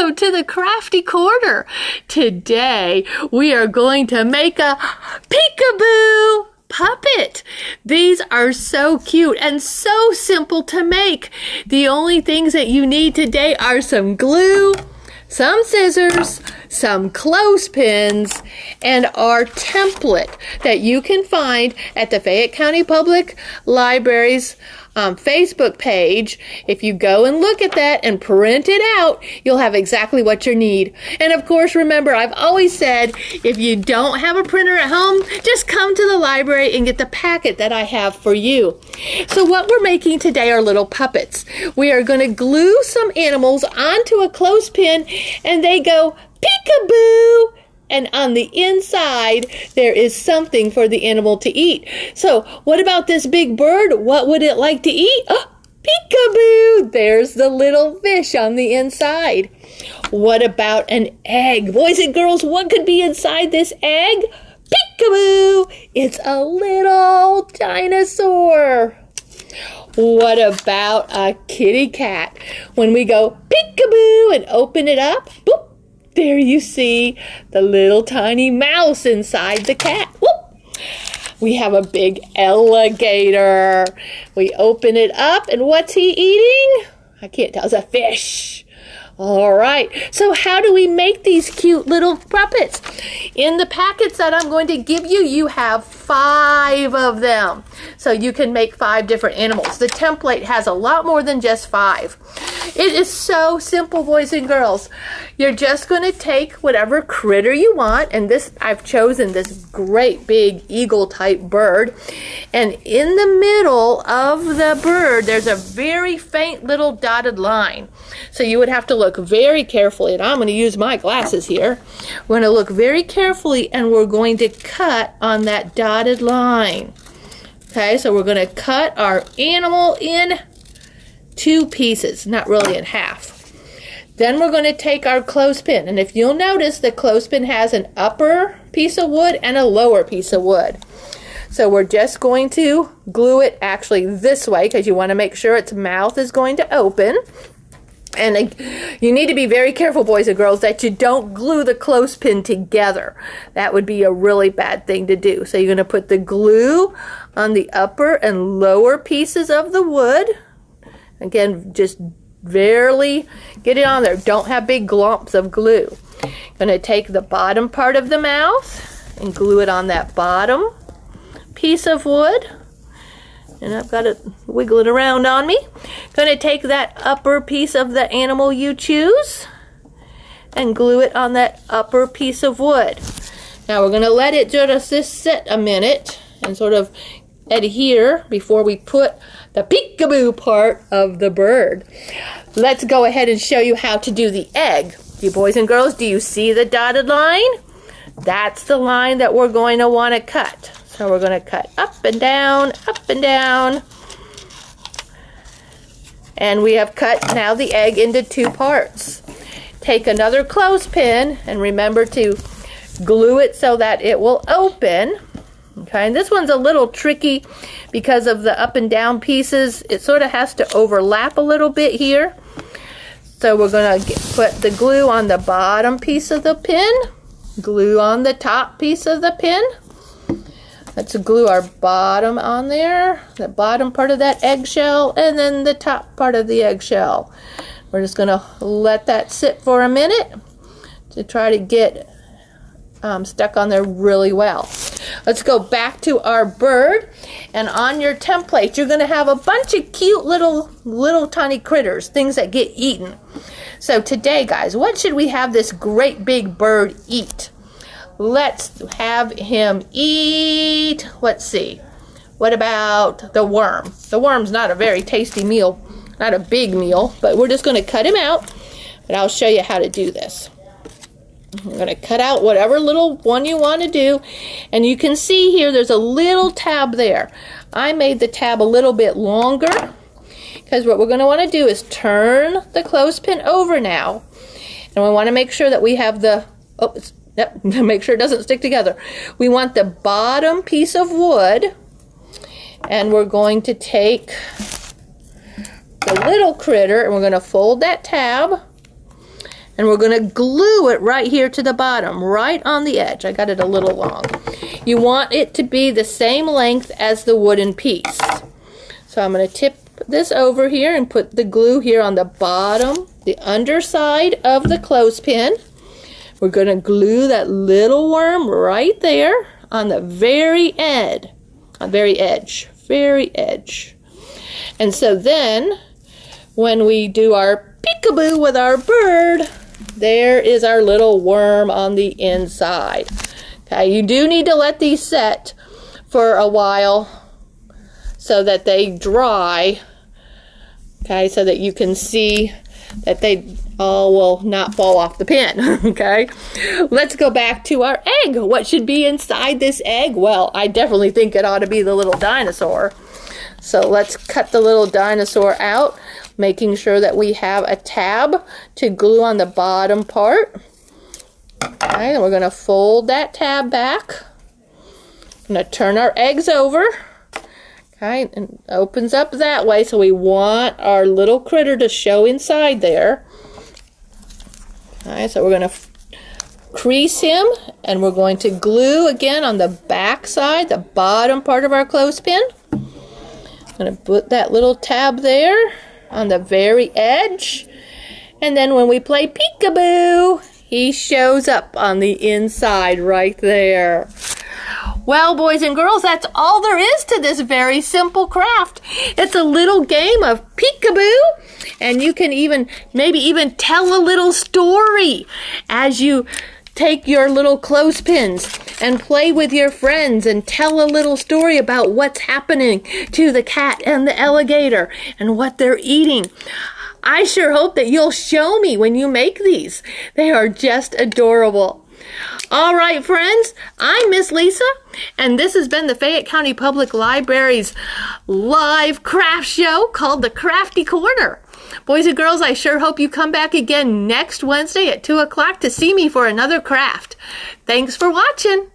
welcome to the Crafty Corner. Today we are going to make a peekaboo puppet. These are so cute and so simple to make. The only things that you need today are some glue, some scissors, some clothespins, and our template that you can find at the Fayette County Public Library's Facebook page. If you go and look at that and print it out, you'll have exactly what you need. And of course, remember, I've always said, if you don't have a printer at home, just come to the library and get the packet that I have for you. So what we're making today are little puppets. We are going to glue some animals onto a clothespin and they go peekaboo. And on the inside, there is something for the animal to eat. So what about this big bird? What would it like to eat? Oh, peekaboo! There's the little fish on the inside. What about an egg? Boys and girls, what could be inside this egg? Peekaboo! It's a little dinosaur. What about a kitty cat? When we go peekaboo and open it up, boop, there you see the little tiny mouse inside the cat. Whoop. We have a big alligator. We open it up, and what's he eating? I can't tell. It's a fish. All right. So how do we make these cute little puppets? In the packets that I'm going to give you, you have 5 of them. So you can make 5 different animals. The template has a lot more than just 5. It is so simple, boys and girls. You're just going to take whatever critter you want, and this I've chosen this great big eagle type bird, and in the middle of the bird there's a very faint little dotted line. So you would have to look very carefully, and I'm going to use my glasses here. We're going to look very carefully and we're going to cut on that dotted line. Okay, so we're going to cut our animal in 2 pieces, not really in half. Then we're going to take our clothespin, and if you'll notice, the clothespin has an upper piece of wood and a lower piece of wood. So we're just going to glue it actually this way because you want to make sure its mouth is going to open. And you need to be very careful, boys and girls, that you don't glue the clothespin together. That would be a really bad thing to do. So you're going to put the glue on the upper and lower pieces of the wood. Again, just barely get it on there. Don't have big glomps of glue. Going to take the bottom part of the mouth and glue it on that bottom piece of wood. And I've got it wiggling around on me. Going to take that upper piece of the animal you choose and glue it on that upper piece of wood. Now we're going to let it just sit a minute and sort of adhere before we put the peekaboo part of the bird. Let's go ahead and show you how to do the egg. You boys and girls, do you see the dotted line? That's the line that we're going to want to cut. So we're going to cut up and down, up and down. And we have cut now the egg into 2 parts. Take another clothespin and remember to glue it so that it will open. Okay, and this one's a little tricky because of the up and down pieces. It sort of has to overlap a little bit here. So we're going to put the glue on the bottom piece of the pin, glue on the top piece of the pin. Let's glue our bottom on there, the bottom part of that eggshell, and then the top part of the eggshell. We're just going to let that sit for a minute to try to get stuck on there really well. Let's go back to our bird, and on your template you're going to have a bunch of cute little tiny critters, things that get eaten. So today, guys, what should we have this great big bird eat? Let's have him eat, let's see, what about the worm? The worm's not a very tasty meal, not a big meal, but we're just going to cut him out, and I'll show you how to do this. I'm going to cut out whatever little one you want to do, and you can see here there's a little tab there. I made the tab a little bit longer because what we're going to want to do is turn the clothespin over now, and we want to make sure that we have the, make sure it doesn't stick together. We want the bottom piece of wood, and we're going to take the little critter and we're going to fold that tab And we're going to glue it right here to the bottom, right on the edge. I got it a little long. You want it to be the same length as the wooden piece. So I'm going to tip this over here and put the glue here on the bottom, the underside of the clothespin. We're going to glue that little worm right there on the very edge. And so then, when we do our peekaboo with our bird, there is our little worm on the inside. Okay, you do need to let these set for a while so that they dry. Okay, so that you can see that they all will not fall off the pin. Okay, let's go back to our egg. What should be inside this egg? Well, I definitely think it ought to be the little dinosaur. So let's cut the little dinosaur out, making sure that we have a tab to glue on the bottom part. Okay, and we're going to fold that tab back. I'm going to turn our eggs over. Okay, and it opens up that way, so we want our little critter to show inside there. Okay, so we're going to crease him, and we're going to glue again on the back side, the bottom part of our clothespin. I'm going to put that little tab there on the very edge, and then when we play peekaboo, he shows up on the inside right there. Well, boys and girls, that's all there is to this very simple craft. It's a little game of peekaboo, and you can maybe even tell a little story as you take your little clothespins and play with your friends and tell a little story about what's happening to the cat and the alligator and what they're eating. I sure hope that you'll show me when you make these. They are just adorable. All right, friends, I'm Miss Lisa, and this has been the Fayette County Public Library's live craft show called the Crafty Corner. Boys and girls, I sure hope you come back again next Wednesday at 2 o'clock to see me for another craft. Thanks for watching.